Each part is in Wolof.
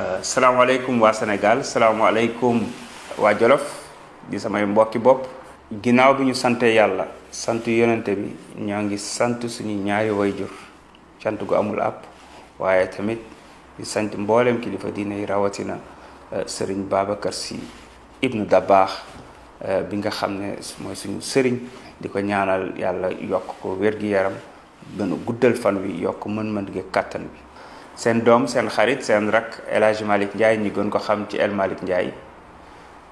salaamaaleykum waa Sénégal salaamaaleykum waa Jolof di samay mbokki bopp ginnaaw bi ñu sante yàlla sant yonente bi ñoo ngi sant suñu ñaari wayjur sant gu amul àpp waaye tamit di sant mboolem kilifa diine yi rawatina sëriñ Babacar Sy ibnu Dabaax bi nga xam ne mooy suñu sëriñ di ko ñaanal yàlla yokk ko wér-gi-yaram gën a guddal fan wi yokk mën-mën gi kàttan bi seen doom seen xarit seen rak El Hadj Malick Ndiaye ñi gën ko xam ci El Malick Ndiaye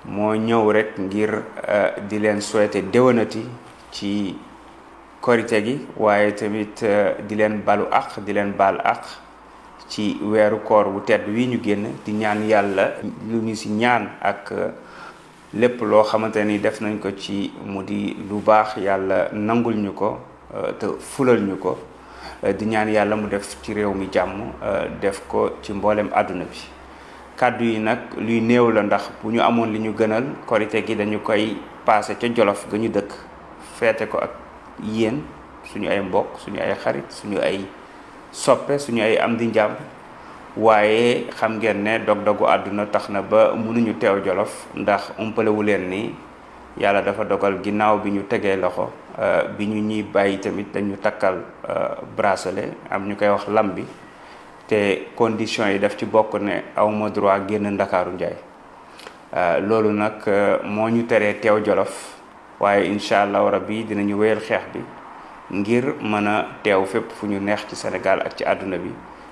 moo ñëw rek ngir di leen souhaiter déwénati ci korite gi waaye tamit di leen balu àq di leen baal àq ci weeru koor wu tedd wi ñu génn di ñaan yàlla lu ñu si ñaan ak lépp loo xamante ni def nañ ko ci mu di lu baax yàlla nangul ñu ko te fulal ñu ko di ñaan yàlla mu def ci réew mi jàmm def ko ci mboolem àdduna bi kàddu yi nag luy néew la ndax bu ñu amoon li ñu gënal korite gi dañu koy paase ca Jolof ga ñu dëkk feete ko ak yéen suñu ay mbokk suñu ay xarit suñu ay soppe suñu ay am di njàmm waaye xam ngeen ne dog-dogu àdduna tax na ba mënuñu teew Jolof ndax umpalewu leen ni yàlla dafa dogal ginnaaw bi ñu tegee loxo bi ñu ñuy bàyyi tamit dañu takkal bracelet am ñu koy wax lam bi te conditions yi daf ci bokk ne awma droit génn Ndakaaru Njaay loolu nag moo ñu teree teew Jolof waaye incha allahu rabbi dinañu wéyal xeex bi ngir mën a teew fépp fu ñu neex ci Sénégal ak ci àdduna bi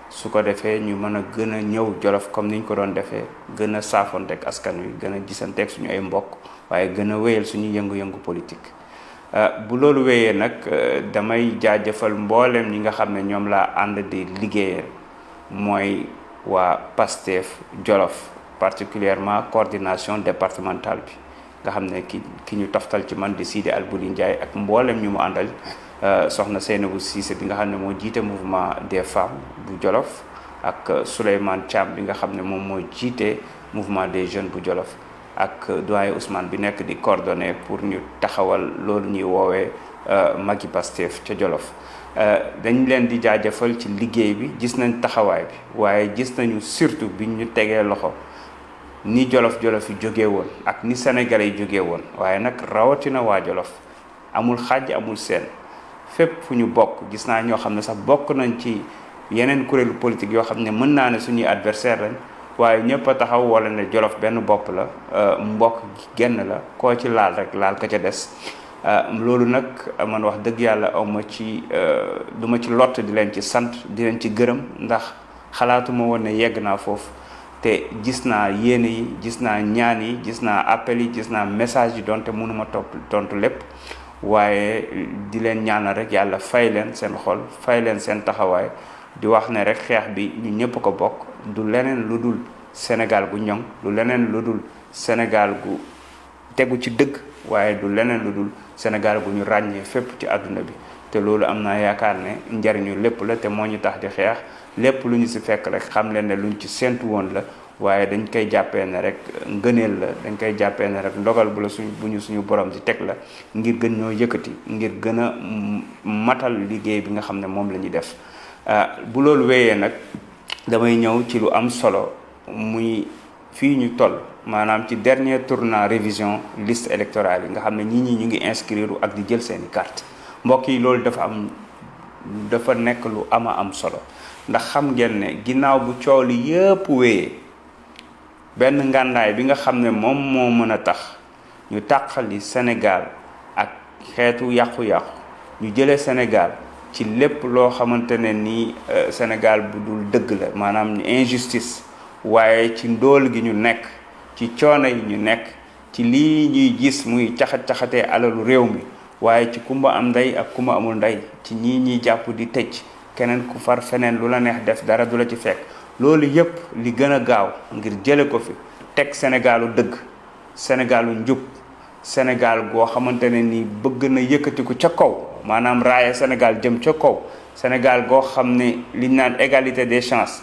su ko defee ñu mën a gën a ñëw Jolof comme niñ ko doon defee gën a saafonteeg askan wi gën a gisanteeg suñu ay mbokk waaye gën a wéyal suñu yëngu-yëngu politique bu loolu wéyee nag damay jaajëfal mboolem ñi nga xam ne ñoom laa ànd di liggéeyal mooy waa PASTEF Jolof particulièrement coordination départementale bi nga xam ne ki ñu toftal ci man di Sidi Albouri Ndiaye ak mboolem ñu mu àndal soxna Seynabou Cissé bi nga xam ne moo jiite mouvement des femmes bu Jolof ak Souleymane Thiam bi nga xam ne moom moo jiite mouvement des jeunes bu Jolof ak doyen Ousmane bi nekk di coordonné pour ñu taxawal loolu ñuy woowee Maggi Pastef ca Jolof dañ leen di jaajëfal ci liggéey bi gis nañ taxawaay bi waaye gis nañu surtout bi ñu tegee loxo ni Jolof yi jógee woon ak ni Sénégalais yi jógee woon waaye nag rawatina waa Jolof amul xàjj amul seen fépp fu ñu bokk gis naa ñoo xam ne sax bokk nañ ci yeneen kuréelu politique yoo xam ne mën naa ne suñuy adversaire lañ waaye ñëpp a taxaw wala ne Jolof benn bopp la mbokk genn la koo ci laal rek laal ka ca des loolu nag man wax dëgg yàlla awma ci duma ci lott di leen ci sant di leen ci gërëm ndax xalaatuma woon ne yegg naa foofu te gis naa yéene yi gis naa ñaan yi gis naa appel yi gis naa message yi donte mënuma tontu lépp waaye di leen ñaanal rek yàlla fay leen seen xol fay leen seen taxawaay di wax ne rek xeex bi ñu ñëpp ko bokk du leneen lu dul Sénégal gu ñoŋ du leneen lu dul Sénégal gu tegu ci dëgg waaye du leneen lu dul Sénégal gu ñu ràññee fépp ci àdduna bi te loolu am naa yaakaar ne njariñu lépp la te moo ñu tax di xeex lépp lu ñu si fekk rek xam leen ne luñ ci séntu woon la waaye dañ koy jàppee ne rek ngëneel la dañ koy jàppee ne rek ndogal bu la suñu borom di teg la ngir gën ñoo yëkkati ngir gën a matal liggéey bi nga xam ne moom la ñuy def bu loolu wéyee nag damay ñëw ci lu am solo muy fii ñu toll maanaam ci dernier tournant révision liste électorale yi nga xam ne ñi ñu ngi inscrire ak di jël seeni carte mbokk yi loolu dafa nekk lu am solo ndax xam ngeen ne ginnaaw bu coow li yëpp wéyee benn ngànnaay bi nga xam ne moom moo mën a tax ñu tàqali Sénégal ak xeetu yàqu-yàqu ñu jëlee Sénégal ci lépp loo xamante ne nii Sénégal bu dul dëgg la maanaam injustice waaye ci ndóol gi ñu nekk ci coono yi ñu nekk ci lii ñuy gis muy caxat-caxatee alalu réew mi waaye ci kumba am ndey ak kumba amul ndey ci ñii ñuy jàpp di tëj keneen ku far feneen lu la neex def dara du la ci fekk loolu yépp li gën a gaaw ngir jële ko fi teg Sénégalu dëgg Sénégalu njub Sénégal goo xamante ne ni bëgg na yëkkatiku ca kaw maanaam raaya Sénégal jëm ca kaw Sénégal goo xam ne liñ naan égalité des chances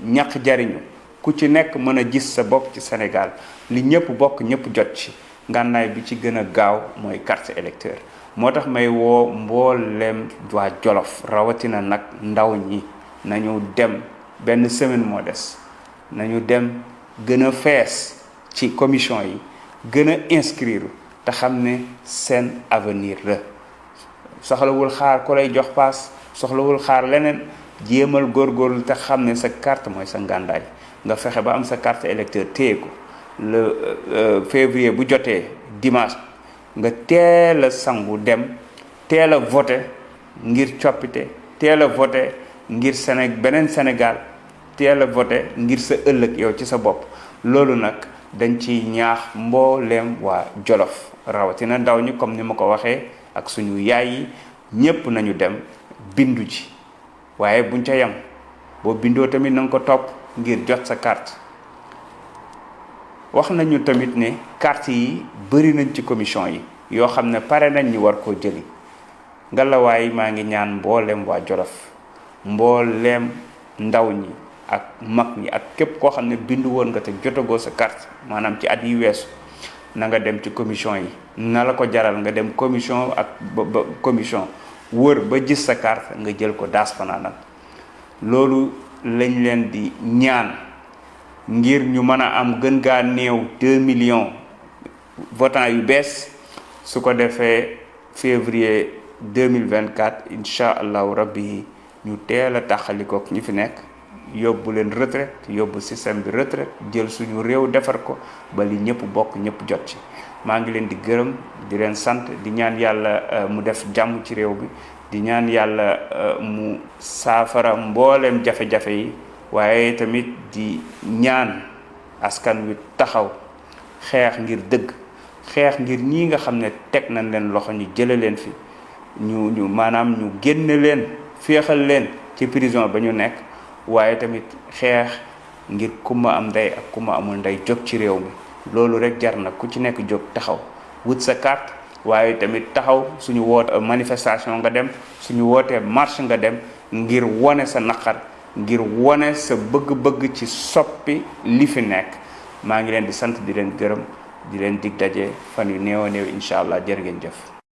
ñàkk jariñu ku ci nekk mën a gis sa bopp ci Sénégal li ñëpp bokk ñëpp jot ci ngànnaay bi ci gën a gaaw mooy carte électeur moo tax may woo mbooleem waa Jolof rawatina nag ndaw ñi nañu dem benn semaine moo des nañu dem gën a fees ci commission yi gën a inscrire te xam ne seen avenir la soxlawul xaar ku lay jox paas soxlawul xaar leneen jéemal góorgóorlu te xam ne sa carte mooy sa ngàndaay nga fexe ba am sa carte électeur téye ko le février bu jotee dimanche nga teel a sangu dem teel a voté ngir coppite teel a voté ngir beneen Sénégal teel a voté ngir sa ëllëg yow ci sa bopp loolu nag dañ ci ñaax mbooleem waa Jolof rawatina ndaw ñi comme ni ma ko waxee ak suñu yaay yi ñépp nañu dem bindu ji waaye buñ ca yem boo bindoo tamit na nga ko topp ngir jot sa carte wax nañu tamit ne carte yi bëri nañ ci commission yi yoo xam ne pare nañ ñu war koo jëli ngalawaay maa ngi ñaan mbooleem waa Jolof mbooleem ndaw ñi ak mag ñi ak képp koo xam ne bindu woon nga te jotagoo sa carte maanaam ci at yi weesu na nga dem ci commission yi na la ko jaral nga dem commission ak ba commission wër ba gis sa carte nga jël ko daas fanaanal loolu lañ leen di ñaan ngir ñu mën a am gën gaa néew 2 millions votants yu bees su ko defee février 2024 incha allahu rabbi ñu teel a taxalikook ñi fi nekk yóbbu leen retraite yóbbu système bi retraite jël suñu réew defar ko ba li ñëpp bokk ñëpp jot ci maa ngi leen di gërëm di leen sant di ñaan yàlla mu def jàmm ci réew bi di ñaan yàlla mu saafara mbooleem jafe-jafe yi waaye tamit di ñaan askan wi taxaw xeex ngir dëgg xeex ngir ñii nga xam ne teg nañ leen loxo ñu jële leen fi ñu maanaam ñu génne leen féexal leen ci prison ba ñu nekk waaye tamit xeex ngir ku ma am ndey ak ku ma amul ndey jóg ci réew mi loolu rek jar na ku ci nekk jóg taxaw wut sa carte waaye tamit taxaw suñu woote manifestation nga dem suñu wootee marche nga dem ngir wone sa naqar ngir wone sa bëgg-bëgg ci soppi li fi nekk maa ngi leen di sant di leen gërëm di leen dig daje fan yu néew a néew incha allah jërë ngeen jëf